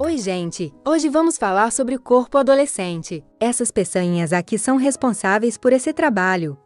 Oi, gente! Hoje vamos falar sobre o corpo adolescente. Essas peçanhas aqui são responsáveis por esse trabalho.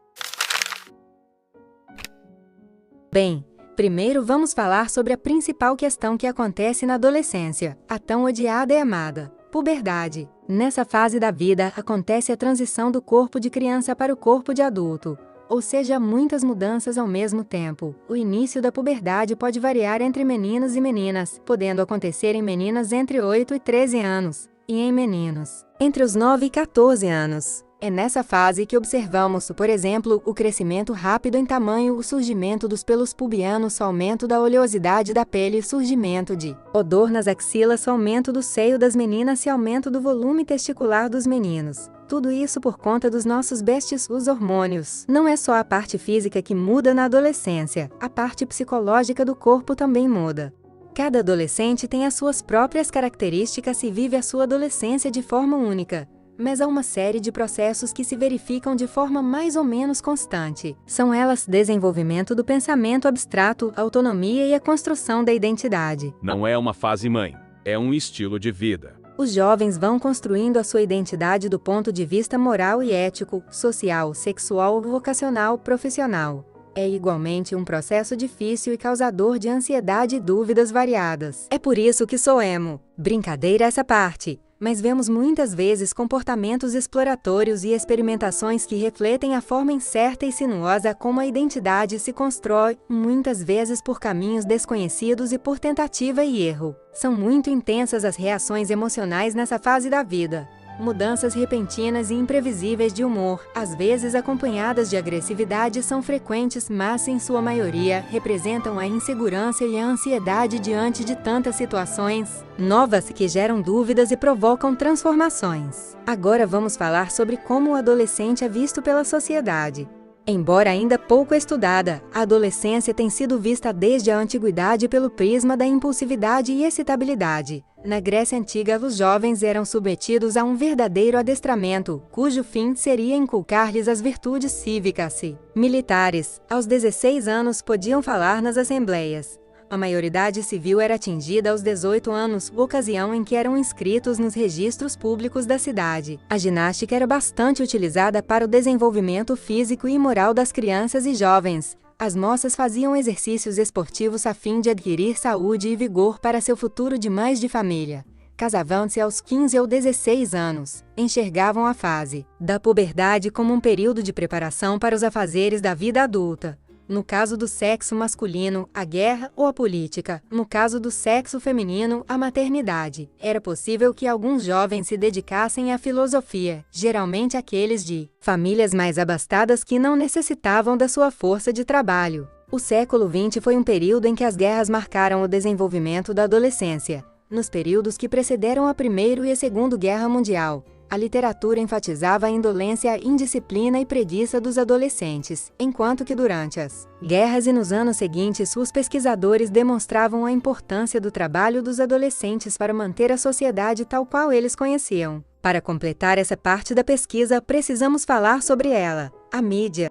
Bem, primeiro vamos falar sobre a principal questão que acontece na adolescência, a tão odiada e amada: puberdade. Nessa fase da vida acontece a transição do corpo de criança para o corpo de adulto, ou seja, muitas mudanças ao mesmo tempo. O início da puberdade pode variar entre meninos e meninas, podendo acontecer em meninas entre 8 e 13 anos, e em meninos entre os 9 e 14 anos. É nessa fase que observamos, por exemplo, o crescimento rápido em tamanho, o surgimento dos pelos pubianos, o aumento da oleosidade da pele, o surgimento de odor nas axilas, o aumento do seio das meninas e aumento do volume testicular dos meninos. Tudo isso por conta dos nossos bestes, os hormônios. Não é só a parte física que muda na adolescência, a parte psicológica do corpo também muda. Cada adolescente tem as suas próprias características e vive a sua adolescência de forma única. Mas há uma série de processos que se verificam de forma mais ou menos constante. São elas: desenvolvimento do pensamento abstrato, autonomia e a construção da identidade. Não é uma fase mãe, é um estilo de vida. Os jovens vão construindo a sua identidade do ponto de vista moral e ético, social, sexual, vocacional, profissional. É igualmente um processo difícil e causador de ansiedade e dúvidas variadas. É por isso que sou emo. Brincadeira essa parte. Mas vemos muitas vezes comportamentos exploratórios e experimentações que refletem a forma incerta e sinuosa como a identidade se constrói, muitas vezes por caminhos desconhecidos e por tentativa e erro. São muito intensas as reações emocionais nessa fase da vida. Mudanças repentinas e imprevisíveis de humor, às vezes acompanhadas de agressividade, são frequentes, mas, em sua maioria, representam a insegurança e a ansiedade diante de tantas situações novas que geram dúvidas e provocam transformações. Agora vamos falar sobre como o adolescente é visto pela sociedade. Embora ainda pouco estudada, a adolescência tem sido vista desde a antiguidade pelo prisma da impulsividade e excitabilidade. Na Grécia Antiga, os jovens eram submetidos a um verdadeiro adestramento, cujo fim seria inculcar-lhes as virtudes cívicas e militares. Aos 16 anos podiam falar nas assembleias. A maioridade civil era atingida aos 18 anos, ocasião em que eram inscritos nos registros públicos da cidade. A ginástica era bastante utilizada para o desenvolvimento físico e moral das crianças e jovens. As moças faziam exercícios esportivos a fim de adquirir saúde e vigor para seu futuro de mães de família. Casavam-se aos 15 ou 16 anos. Enxergavam a fase da puberdade como um período de preparação para os afazeres da vida adulta. No caso do sexo masculino, a guerra ou a política. No caso do sexo feminino, a maternidade. Era possível que alguns jovens se dedicassem à filosofia, geralmente aqueles de famílias mais abastadas que não necessitavam da sua força de trabalho. O século XX foi um período em que as guerras marcaram o desenvolvimento da adolescência. Nos períodos que precederam a Primeira e a Segunda Guerra Mundial, a literatura enfatizava a indolência, indisciplina e preguiça dos adolescentes, enquanto que durante as guerras e nos anos seguintes, os pesquisadores demonstravam a importância do trabalho dos adolescentes para manter a sociedade tal qual eles conheciam. Para completar essa parte da pesquisa, precisamos falar sobre ela: a mídia.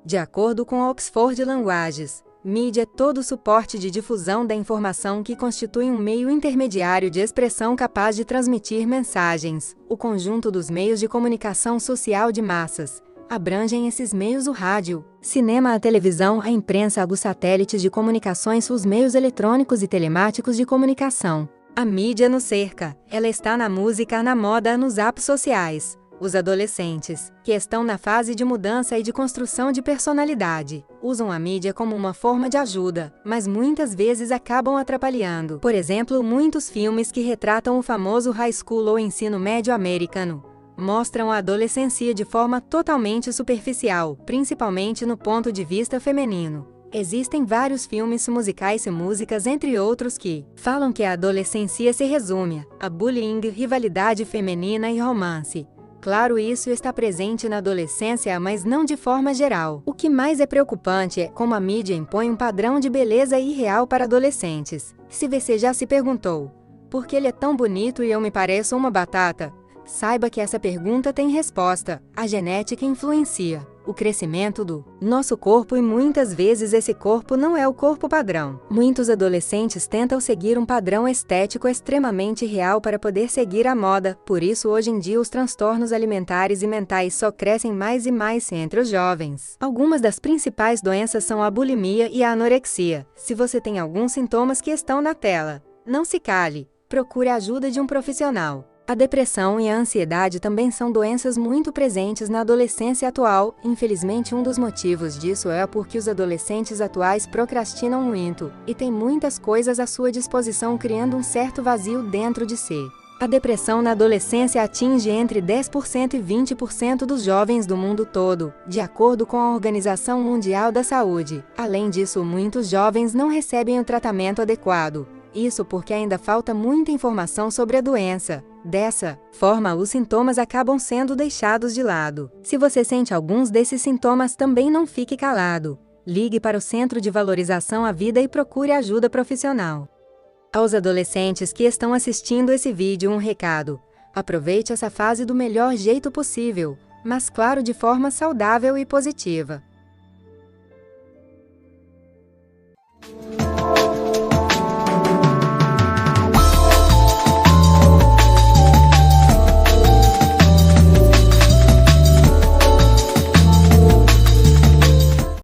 De acordo com a Oxford Languages, mídia é todo o suporte de difusão da informação que constitui um meio intermediário de expressão capaz de transmitir mensagens. O conjunto dos meios de comunicação social de massas. Abrangem esses meios o rádio, cinema, a televisão, a imprensa, os satélites de comunicações, os meios eletrônicos e telemáticos de comunicação. A mídia nos cerca. Ela está na música, na moda, nos apps sociais. Os adolescentes, que estão na fase de mudança e de construção de personalidade, usam a mídia como uma forma de ajuda, mas muitas vezes acabam atrapalhando. Por exemplo, muitos filmes que retratam o famoso high school ou ensino médio americano mostram a adolescência de forma totalmente superficial, principalmente no ponto de vista feminino. Existem vários filmes musicais e músicas, entre outros, que falam que a adolescência se resume a bullying, rivalidade feminina e romance. Claro, isso está presente na adolescência, mas não de forma geral. O que mais é preocupante é como a mídia impõe um padrão de beleza irreal para adolescentes. Se você já se perguntou, por que ele é tão bonito e eu me pareço uma batata? Saiba que essa pergunta tem resposta. A genética influencia. o crescimento do nosso corpo e muitas vezes esse corpo não é o corpo padrão. Muitos adolescentes tentam seguir um padrão estético extremamente real para poder seguir a moda, por isso hoje em dia os transtornos alimentares e mentais só crescem mais e mais entre os jovens. Algumas das principais doenças são a bulimia e a anorexia. Se você tem alguns sintomas que estão na tela, não se cale, procure a ajuda de um profissional. A depressão e a ansiedade também são doenças muito presentes na adolescência atual. Infelizmente, um dos motivos disso é porque os adolescentes atuais procrastinam muito e têm muitas coisas à sua disposição, criando um certo vazio dentro de si. A depressão na adolescência atinge entre 10% e 20% dos jovens do mundo todo, de acordo com a Organização Mundial da Saúde. Além disso, muitos jovens não recebem o tratamento adequado. Isso porque ainda falta muita informação sobre a doença. Dessa forma, os sintomas acabam sendo deixados de lado. Se você sente alguns desses sintomas, também não fique calado. Ligue para o Centro de Valorização à Vida e procure ajuda profissional. Aos adolescentes que estão assistindo esse vídeo, um recado. Aproveite essa fase do melhor jeito possível, mas claro, de forma saudável e positiva.